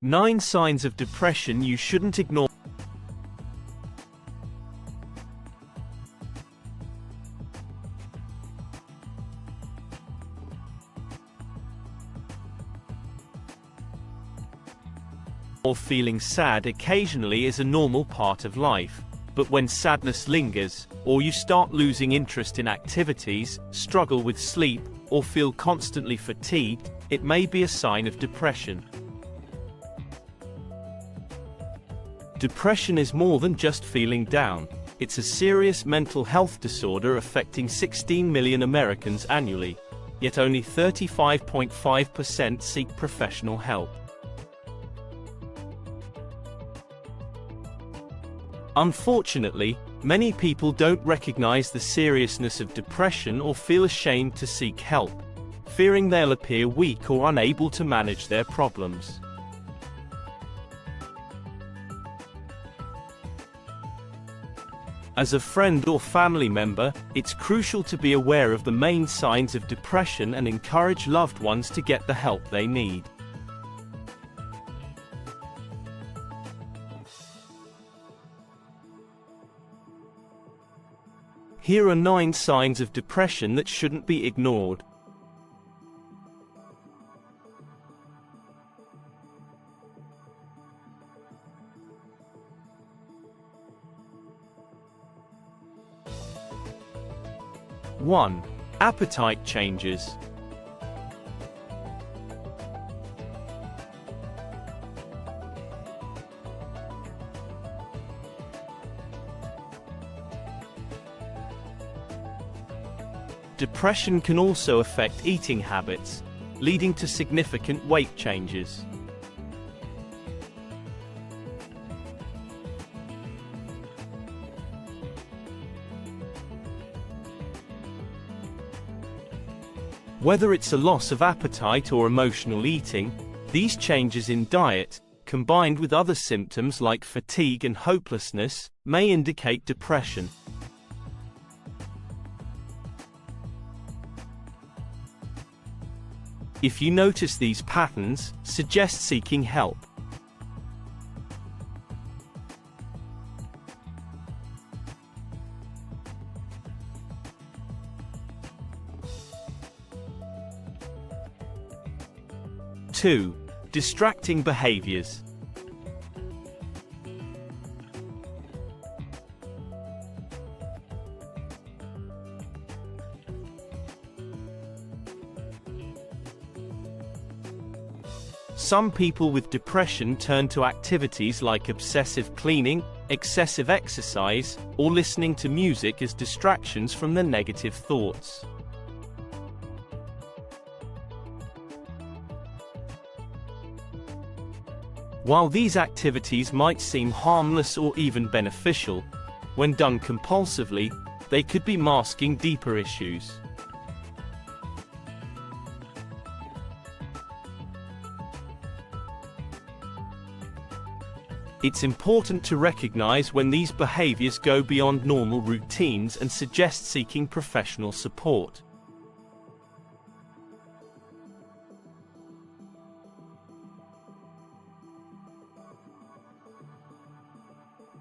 9 signs of depression you shouldn't ignore. Feeling sad occasionally is a normal part of life, but when sadness lingers, or you start losing interest in activities, struggle with sleep, or feel constantly fatigued, it may be a sign of depression. Depression is more than just feeling down. It's a serious mental health disorder affecting 16 million Americans annually, yet only 35.5% seek professional help. Unfortunately, many people don't recognize the seriousness of depression or feel ashamed to seek help, fearing they'll appear weak or unable to manage their problems. As a friend or family member, it's crucial to be aware of the main signs of depression and encourage loved ones to get the help they need. Here are 9 signs of depression that shouldn't be ignored. One, appetite changes. Depression can also affect eating habits, leading to significant weight changes. Whether it's a loss of appetite or emotional eating, these changes in diet, combined with other symptoms like fatigue and hopelessness, may indicate depression. If you notice these patterns, suggest seeking help. Two, distracting behaviors. Some people with depression turn to activities like obsessive cleaning, excessive exercise, or listening to music as distractions from their negative thoughts. While these activities might seem harmless or even beneficial, when done compulsively, they could be masking deeper issues. It's important to recognize when these behaviors go beyond normal routines and suggest seeking professional support.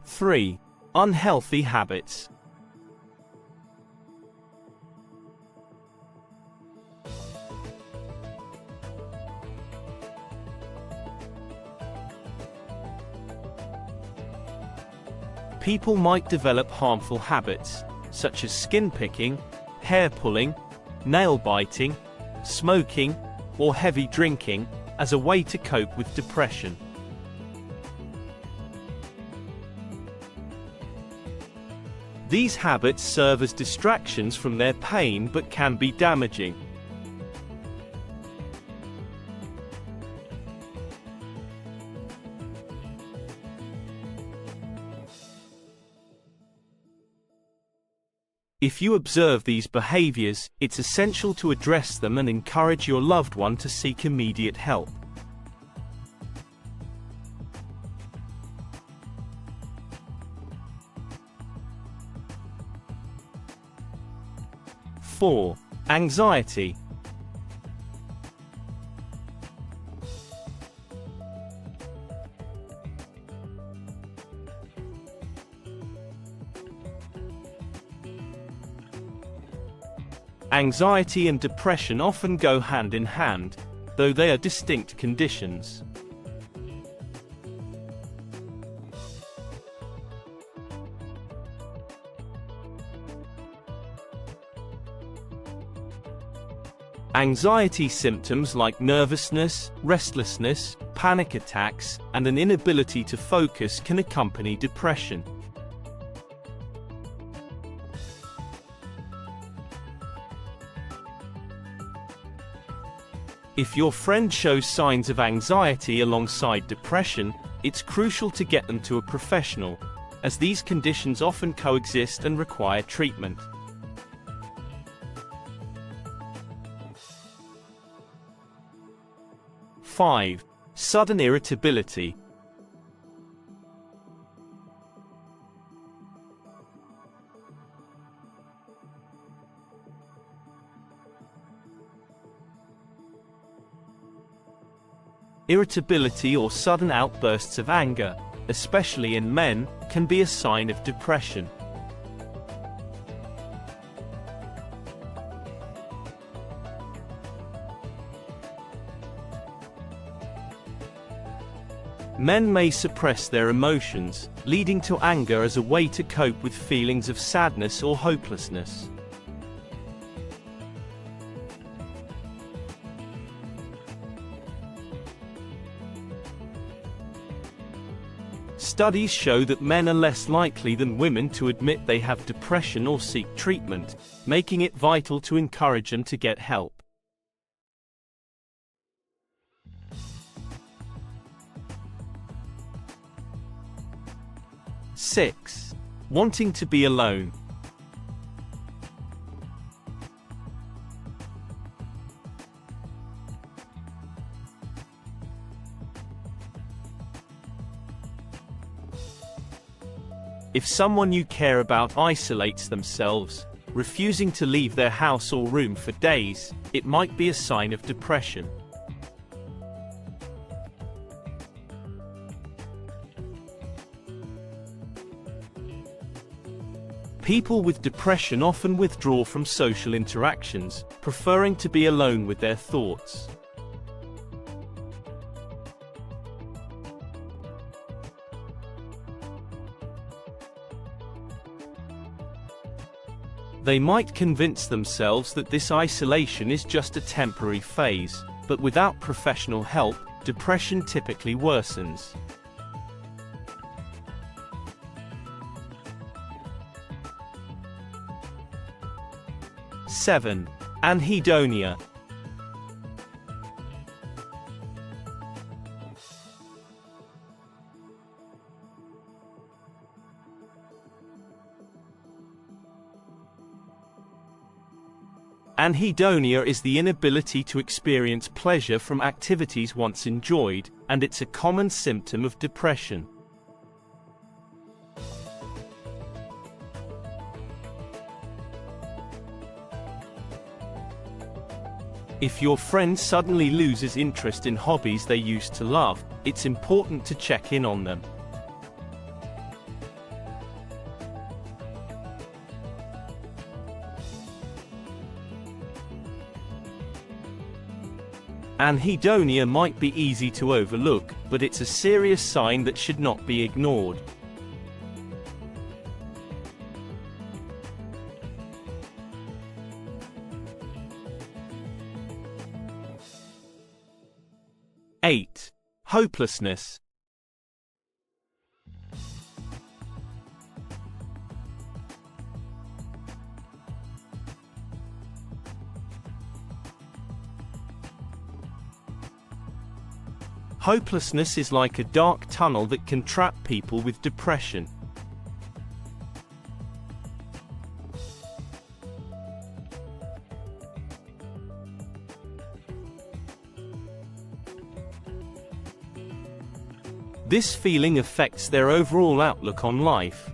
Three, unhealthy habits. People might develop harmful habits, such as skin picking, hair pulling, nail biting, smoking, or heavy drinking, as a way to cope with depression. These habits serve as distractions from their pain but can be damaging. If you observe these behaviors, it's essential to address them and encourage your loved one to seek immediate help. Four, anxiety. Anxiety and depression often go hand in hand, though they are distinct conditions. Anxiety symptoms like nervousness, restlessness, panic attacks, and an inability to focus can accompany depression. If your friend shows signs of anxiety alongside depression, it's crucial to get them to a professional, as these conditions often coexist and require treatment. Five. Sudden irritability. Irritability or sudden outbursts of anger, especially in men, can be a sign of depression. Men may suppress their emotions, leading to anger as a way to cope with feelings of sadness or hopelessness. Studies show that men are less likely than women to admit they have depression or seek treatment, making it vital to encourage them to get help. 6. Wanting to be alone. If someone you care about isolates themselves, refusing to leave their house or room for days, it might be a sign of depression. People with depression often withdraw from social interactions, preferring to be alone with their thoughts. They might convince themselves that this isolation is just a temporary phase, but without professional help, depression typically worsens. 7. Anhedonia. Anhedonia is the inability to experience pleasure from activities once enjoyed, and it's a common symptom of depression. If your friend suddenly loses interest in hobbies they used to love, it's important to check in on them. Anhedonia might be easy to overlook, but it's a serious sign that should not be ignored. 8. Hopelessness. Hopelessness is like a dark tunnel that can trap people with depression. This feeling affects their overall outlook on life,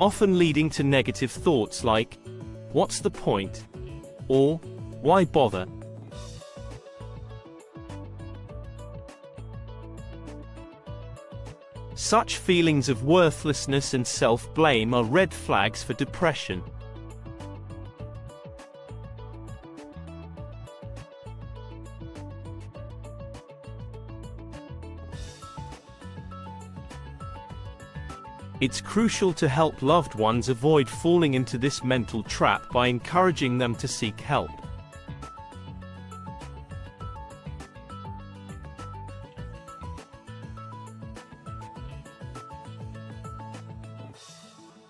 often leading to negative thoughts like, "What's the point?" or "Why bother?" Such feelings of worthlessness and self-blame are red flags for depression. It's crucial to help loved ones avoid falling into this mental trap by encouraging them to seek help.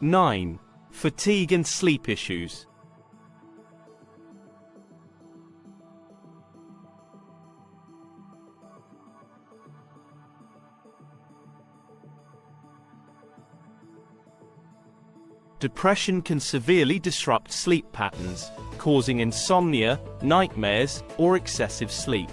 Nine. Fatigue and sleep issues. Depression can severely disrupt sleep patterns, causing insomnia, nightmares, or excessive sleep.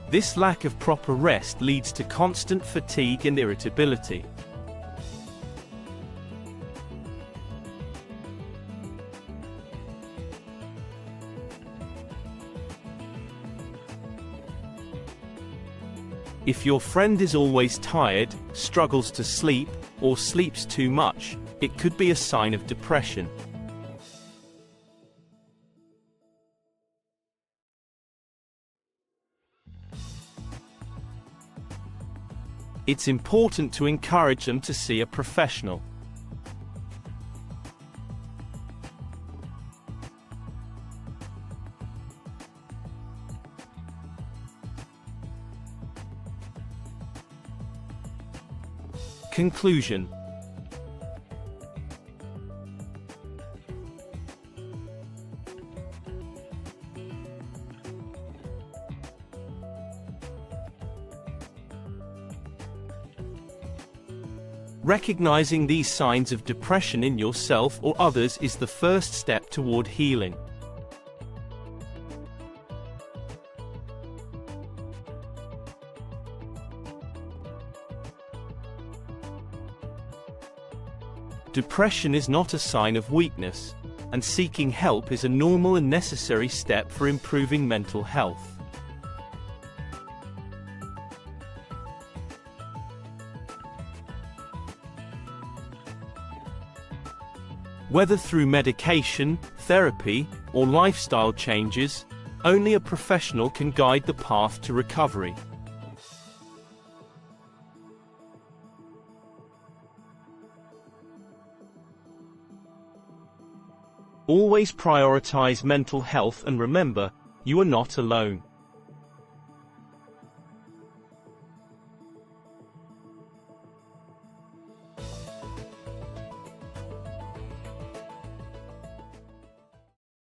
This lack of proper rest leads to constant fatigue and irritability. If your friend is always tired, struggles to sleep, or sleeps too much, it could be a sign of depression. It's important to encourage them to see a professional. Conclusion. Recognizing these signs of depression in yourself or others is the first step toward healing. Depression is not a sign of weakness, and seeking help is a normal and necessary step for improving mental health. Whether through medication, therapy, or lifestyle changes, only a professional can guide the path to recovery. Always prioritize mental health and remember, you are not alone.